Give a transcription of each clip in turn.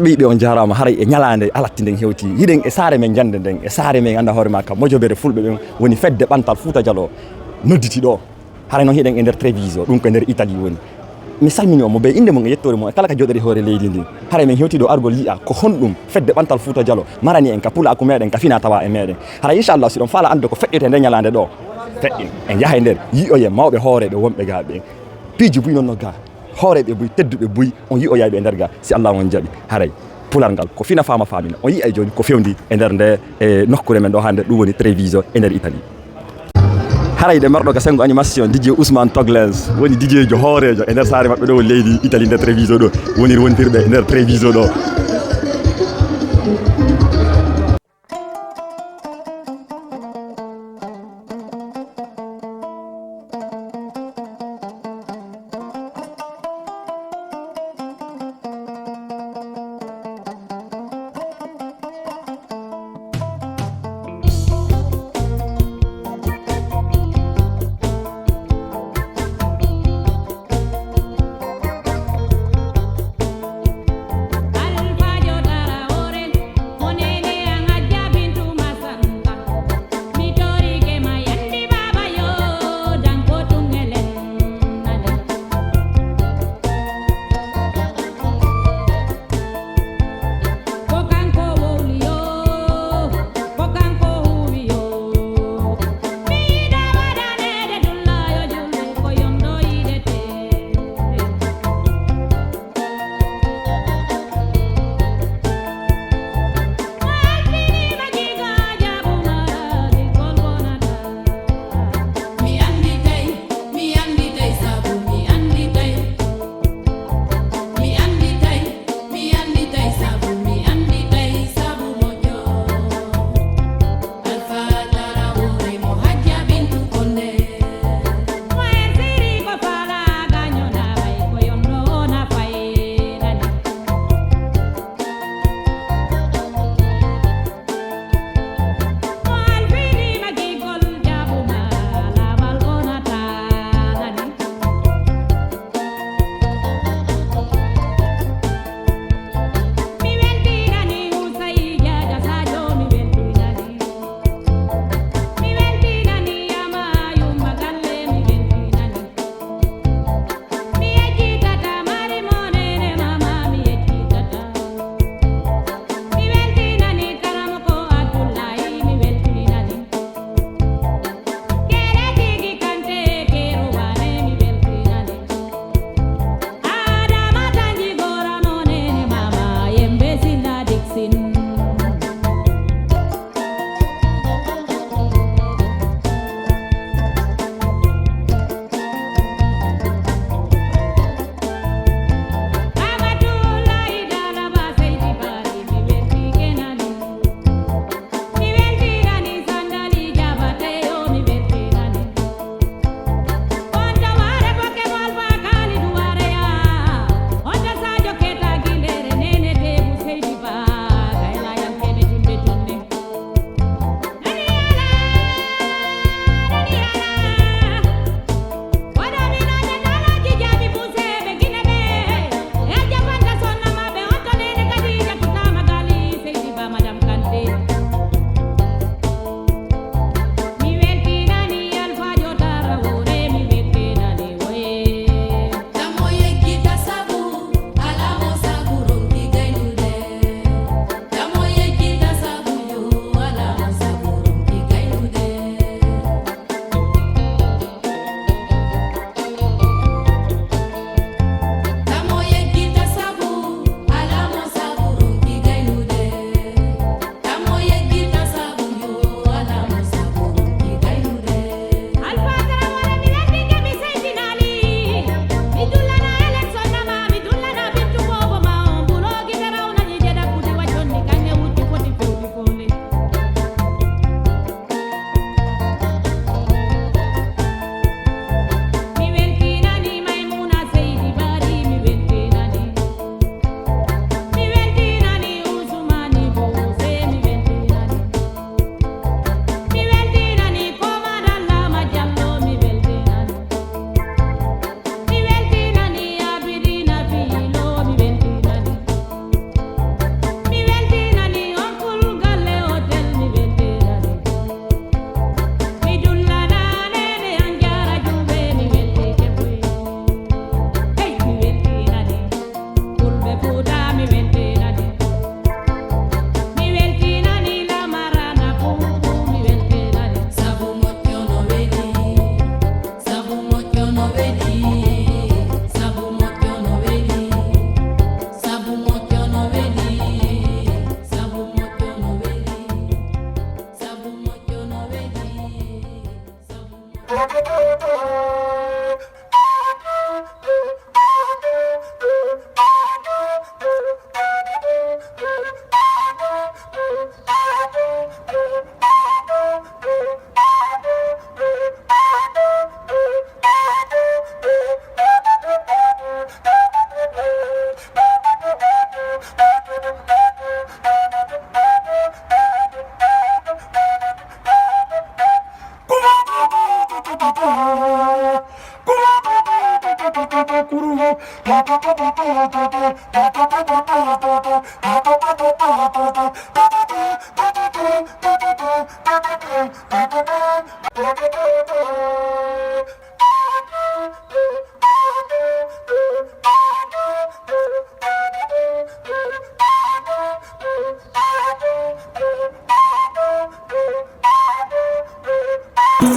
ɓiɓɓe on jarama haray e ñalande alatti nden hewti yiɗen e saare men jande nden e saare men anda hoore makka mojobere fulɓe ɓen woni fedde ɓantal Fouta Dialo nodditi ɗo haray noon hiɗen e nder télévision ɗum ko nder Italie woni mi salmini mo ɓe inde mum e yettore mum e kala ka joɗori hoore leydi ndi haray min hewti ɗo argol yiya ko honɗum fedde ɓantal Fouta Dialo marani en ka pulaku meɗen ka fina tawa e meɗen haray inchallah siɗon faala ande ko feƴƴete nde ñalande ɗo feƴƴin en yaha e nder yiyoye mawɓe hooreɓe wonɓe ga ɓe piiji buy noon no ga hooreɓe buy tedduɓe buy on yiyoyaɓe e nder ga si Allah on jaɓi haray pulal ngal ko fina fama famina on yiya joni ko fewndi e nder nde e nokkure men ɗo hande ɗum woni télévision e nder Italie harayde marɗo ka sengo animation DJ Ousmane Togles woni DJ jo hoorejo e nder saare maɓɓe ɗo woni leydi Italie nder télévision ɗo woniri wontirɓe e nder télévision ɗo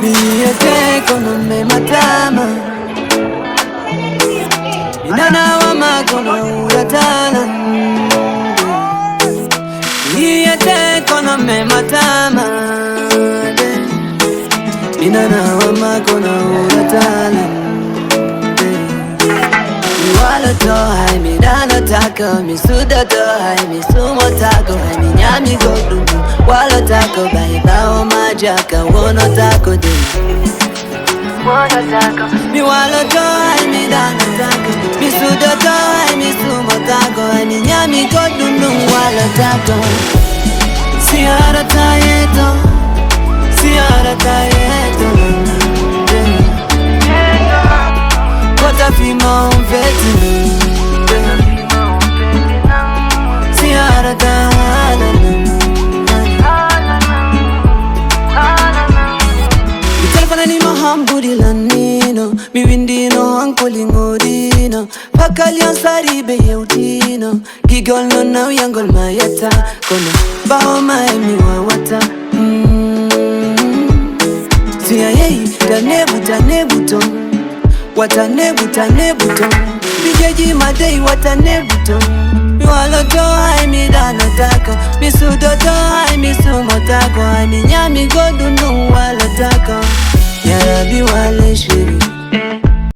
Niete kono me matama Inana wa makono uratana Niete kono me matama Inana wa makono uratana Wala to hai mi dana tako mi suda to hai mi sumo tako hai mi nyami godu Wala tako bai bao majaka wono tako de Mi wala to hai mi dana tako mi suda to hai mi sumo tako hai mi nyami godu wala tako Siara tayeto Kota fima umfeti Siara tahala Telefona ni mahambudi lanino Mi windino ankoli ngodino Pakali ansari beheutino Gigol no na yangol mayeta Kono bao maemi wawata Siya yei tanebuto Watanebuto Bijeji madei watanebuto Mi wala to hai mi dana tako Mi sudo to hai mi sumo tako Hai mi nyami godu